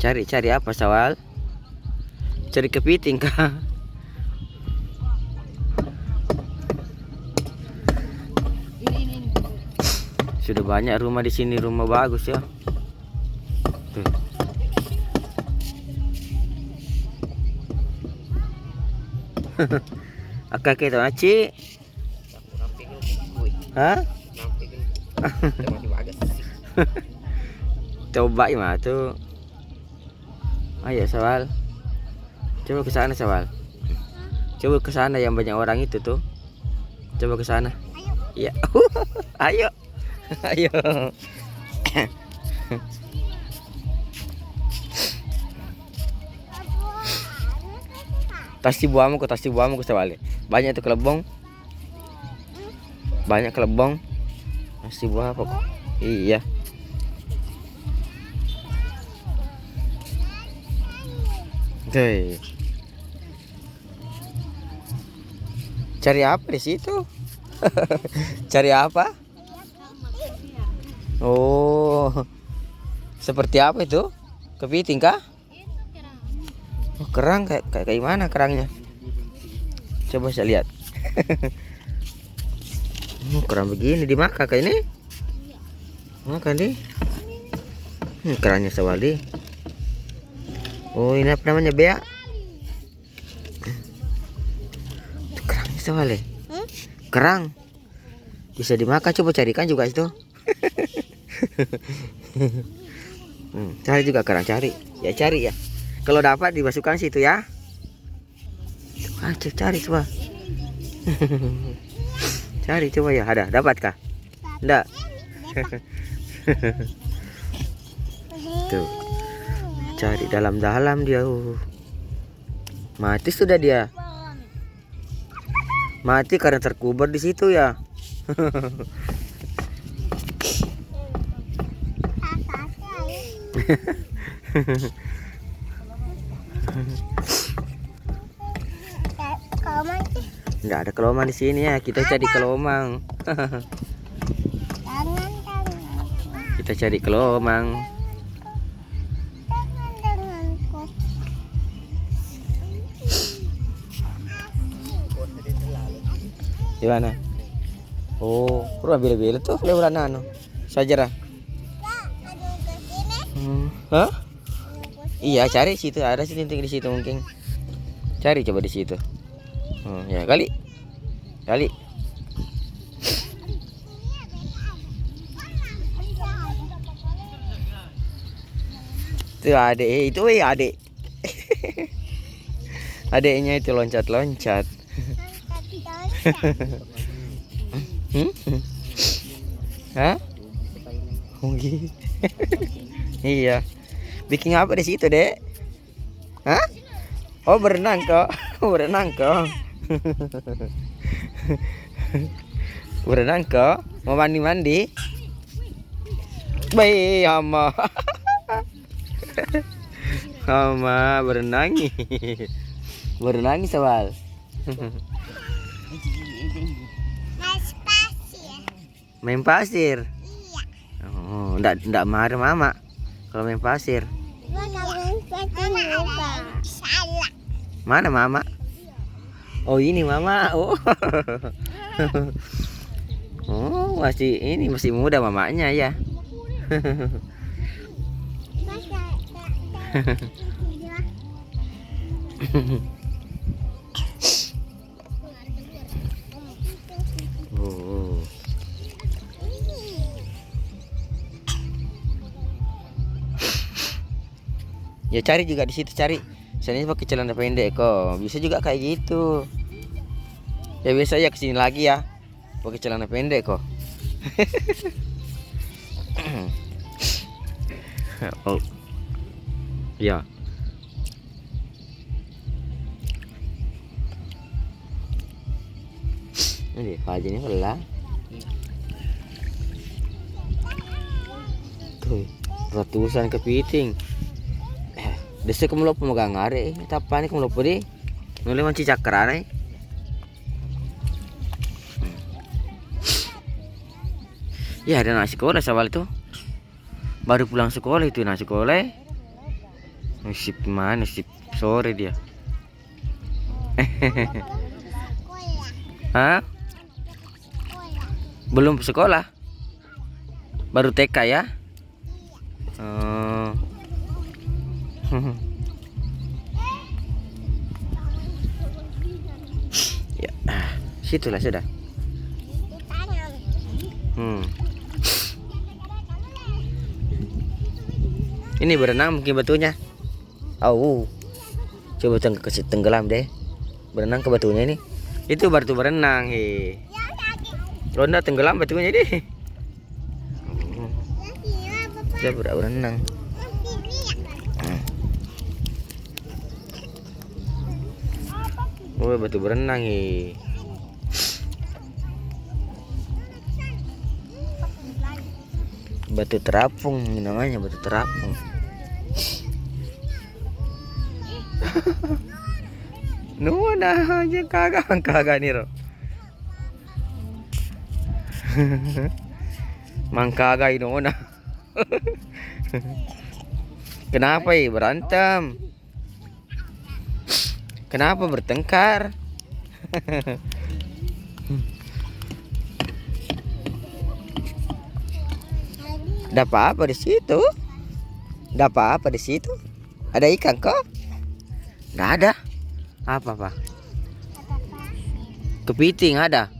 Cari apa Sawal? Cari kepiting kah? Sudah banyak rumah di sini, rumah bagus ya. Tuh. Akak kita Aci. Hah? Coba gimana tuh? Ayo Sawal. Coba ke sana Sawal. Coba ke sana yang banyak orang itu tuh. Coba ke sana. Iya. Ayo. Ayo. Tas buahmu ke Sawal. Banyak tuh kelebong. Banyak kelebong. Tas buah apa kok? Iya. Tuh. Cari apa di situ? Cari apa? Oh, seperti apa itu? Kepiting kah? Oh, kerang kayak mana kerangnya? Coba saya lihat. Kerang begini dimakan kayak ini? Makan deh. Kerangnya Sawali. Oh, ini apa namanya bea? Kerangnya Sawali. Kerang bisa dimakan, coba carikan juga itu. Cari juga kerang, cari ya. Kalau dapat dimasukkan situ ya. Cari coba. Cari coba ya, ada dapatkah? Enggak. Tuh, cari dalam-dalam dia. Mati sudah dia. Mati karena terkubur di situ ya. Nggak ada kelomang di sini ya. Kita cari kelomang. Kita cari kelomang. Di mana? Oh, kurang bila-bila tuh lewat nano. Sajarah. Hah? Iya, cari situ, ada sih di situ mungkin. Cari coba di situ. Ya kali. Itu adek, itu adek. Adeknya itu loncat-loncat. Hah? Iya. Bikin apa di situ, Dek? Hah? Oh, berenang kok. Berenang kok. Mau mandi-mandi? Baik, hama. Hama berenangi. Berenangi Sawal. Main pasir. Iya. Oh, enggak marah mama kalau main pasir. Mana mama? Oh, ini mama. Oh. Oh, masih muda mamanya ya. Oh. Ya cari juga di situ, cari. Misalnya pakai celana pendek kok, bisa juga kayak gitu. Ya biasa ya kesini lagi ya, pakai celana pendek kok. Oh, ya. Ini Haji ini pelah. Tuh, ratusan kepiting. Desa kamu lupa megang are, apa nih kamu lupa deh? Nulih manci cakran Ya ada nasi sekolah Sawal itu. Baru pulang sekolah itu nasi sekolah. Sip mana sip sore dia. Hah? Belum sekolah? Baru TK ya? Oh. Ya, situlah sudah. Ini berenang mungkin batunya. Oh, coba tenggelam deh. Berenang ke batunya ini. Itu batu berenang, he. Ronda tenggelam batunya deh. Coba berenang. Oh, batu berenang, he. Batu terapung namanya, batu terapung. Nuana aja kagak nih Ro. Mangkaga nuana. Kenapa ya berantem? Kenapa bertengkar? Ada apa-apa di situ? Ada apa-apa di situ? Ada ikan kok? Nggak ada. Apa pak? Kepiting ada.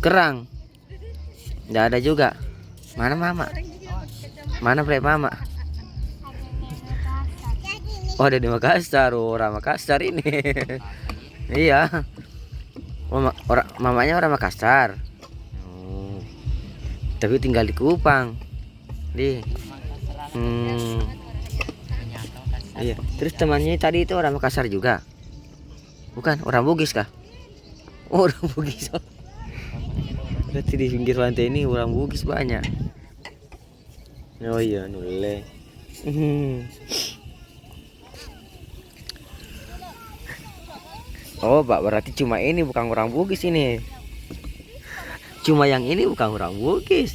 Kerang? Nggak ada juga. Mana mama? Mana play mama? Oh ada di Makassar, orang Makassar ini. Iya. Mamanya orang Makassar. Tapi tinggal di Kupang. Iya. Terus temannya tadi itu orang Makassar juga? Bukan, orang Bugis kah? Oh, orang Bugis. Berarti di pinggir pantai ini orang Bugis banyak. Oh iya, nule. Oh, Pak, berarti cuma ini bukan orang Bugis ini. Cuma yang ini bukan orang Bugis.